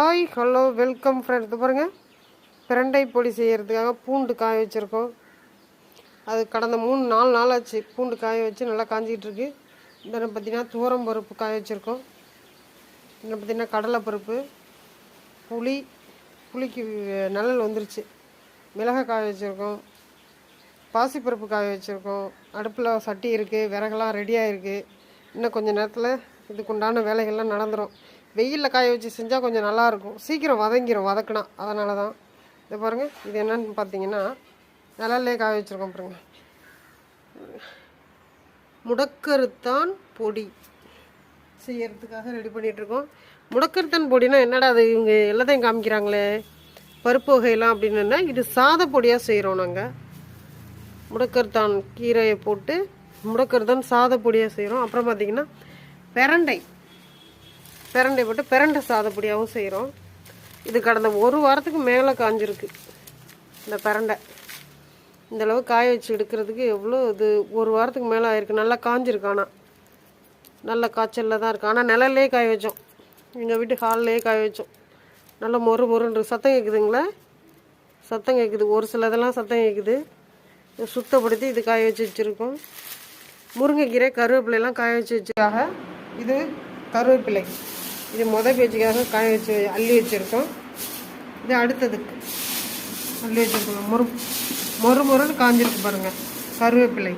Hi hello welcome friend. இது பாருங்கள், பிரண்டை பொடி செய்கிறதுக்காக பூண்டு காய வச்சுருக்கோம். அது கடந்த 3-4 நாள் ஆச்சு பூண்டு காய வச்சு நல்லா காஞ்சிக்கிட்டுருக்கு. இதில் பார்த்திங்கன்னா துவரம் பருப்பு காய வச்சுருக்கோம். இதில் பார்த்திங்கன்னா கடலைப்பருப்பு, புளிக்கு நிழல் வந்துருச்சு. மிளகாய் காய வச்சுருக்கோம், பாசிப்பருப்பு காய வச்சுருக்கோம். அடுப்பில் சட்டி இருக்குது, விறகெல்லாம் ரெடியாக இருக்குது. இன்னும் கொஞ்சம் நேரத்தில் இதுக்குண்டான வேலைகள்லாம் நடந்துடும். வெயிலில் காய வச்சு செஞ்சால் கொஞ்சம் நல்லாயிருக்கும், சீக்கிரம் வதக்கினா. அதனால தான் இதை பாருங்கள். இது என்னன்னு பார்த்தீங்கன்னா நிழல்லே காய வச்சுருக்கோம் பாருங்கள். முடக்கருத்தான் பொடி செய்யறதுக்காக ரெடி பண்ணிகிட்ருக்கோம். முடக்கருத்தான் பொடினா என்னடா அது, இவங்க எல்லாத்தையும் காமிக்கிறாங்களே பருப்பு வகையெல்லாம் அப்படின்னா, இது சாத பொடியாக செய்கிறோம். நாங்கள் முடக்கருத்தான் கீரையை போட்டு முடக்கருத்தான் சாத பொடியாக செய்கிறோம். அப்புறம் பார்த்திங்கன்னா பிரண்டை போட்டு பிரண்டை சாதப்பொடியாகவும் செய்கிறோம். இது கடந்த 1 வாரத்துக்கு மேலே காஞ்சிருக்கு. இந்த பிரண்டை இந்தளவு காய வச்சு எடுக்கிறதுக்கு எவ்வளோ இது 1 வாரத்துக்கு மேலே ஆயிருக்கு. நல்லா காஞ்சிருக்கு, ஆனால் நல்ல காய்ச்சலில் தான் இருக்குது. ஆனால் நிழல்லே காய வச்சோம், எங்கள் வீட்டு ஹால்லேயே காய வச்சோம். நல்லா மொறுன்னு சத்தம் கேட்குதுங்களா? சத்தம் கேட்குது, ஒரு சில இதெல்லாம் சத்தம் கேட்குது. சுத்தப்படுத்தி இது காய வச்சுருக்கோம். முருங்கைக்கீரை, கருவேப்பிலையெல்லாம் காய வச்சுக்காக இது கருவேப்பிலை, இது பேஜுக்காக காய வச்சு அள்ளி வச்சுருக்கோம். இது அடுத்ததுக்கு அள்ளி வச்சுருக்கோம். மொறுன்னு காஞ்சிருக்கு பாருங்கள் கருவேப்பிலை.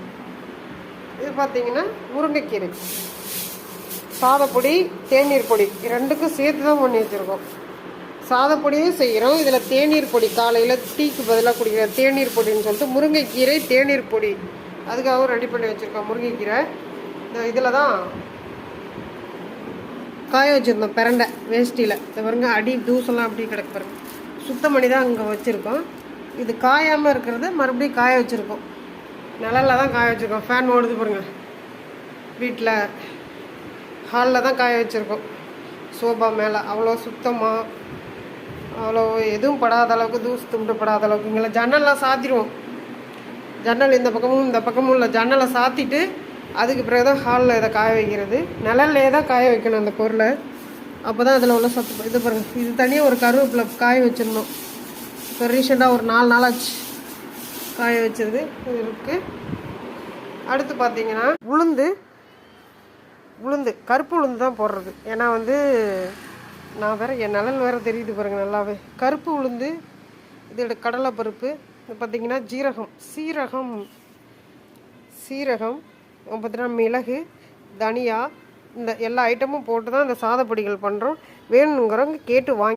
இது பார்த்திங்கன்னா முருங்கைக்கீரை, சாதப்பொடி, தேநீர் பொடி, ரெண்டுக்கும் சேர்த்து தான் பண்ணி வச்சுருக்கோம். சாதப்பொடியும் செய்கிறோம், இதில் தேநீர் பொடி, காலையில் டீக்கு பதிலாக குடிக்கிற தேநீர் பொடின்னு சொல்லிட்டு முருங்கைக்கீரை தேநீர் பொடி அதுக்காகவும் ரெடி பண்ணி வச்சுருக்கோம். முருங்கைக்கீரை இதில் தான் காய வச்சுருந்தோம். பிரண்டை வேஷ்டியில் இதை பாருங்க, அடி தூசெல்லாம் அப்படி கிடக்கு பாருங்க. சுத்தம் பண்ணி தான் அங்கே வச்சுருக்கோம். இது காயாமல் இருக்கிறத மறுபடியும் காய வச்சுருக்கோம். நிழலில் தான் காய வச்சுருக்கோம். ஃபேன் ஓடுது பாருங்கள். வீட்டில் ஹாலில் தான் காய வச்சுருக்கோம். சோபா மேலே அவ்வளோ சுத்தமாக, அவ்வளோ எதுவும் படாத அளவுக்கு, தூசு துண்டு படாத அளவுக்கு. இங்கே ஜன்னல்லாம் சாத்திடுவோம். ஜன்னல் இந்த பக்கமும் இல்லை, ஜன்னலை சாத்திட்டு அதுக்கு பிறகு தான் ஹாலில் இதை காய வைக்கிறது. நிழல்லே தான் காய வைக்கணும் அந்த பொருளை. அப்போ தான் அதில் உள்ள சத்து. இது பாருங்கள், இது தனியாக ஒரு கருவேப்பிலை காய வச்சிடணும். இப்போ ரீசெண்டாக ஒரு 4 நாள் ஆச்சு காய வச்சது இது இருக்குது. அடுத்து பார்த்திங்கன்னா உளுந்து கருப்பு உளுந்து தான் போடுறது. ஏன்னா நான் வேறு என் நிழல் வேறு தெரியுது பாருங்கள் நல்லாவே. கருப்பு உளுந்து, இதோட கடலைப்பருப்பு, இது பார்த்திங்கன்னா சீரகம் பார்த்தீங்கன்னா மிளகு, தனியா, இந்த எல்லா ஐட்டமும் போட்டு தான் இந்த சாதப்பொடிகள் பண்ணுறோம். வேணுங்கிறவங்க கேட்டு வாங்கி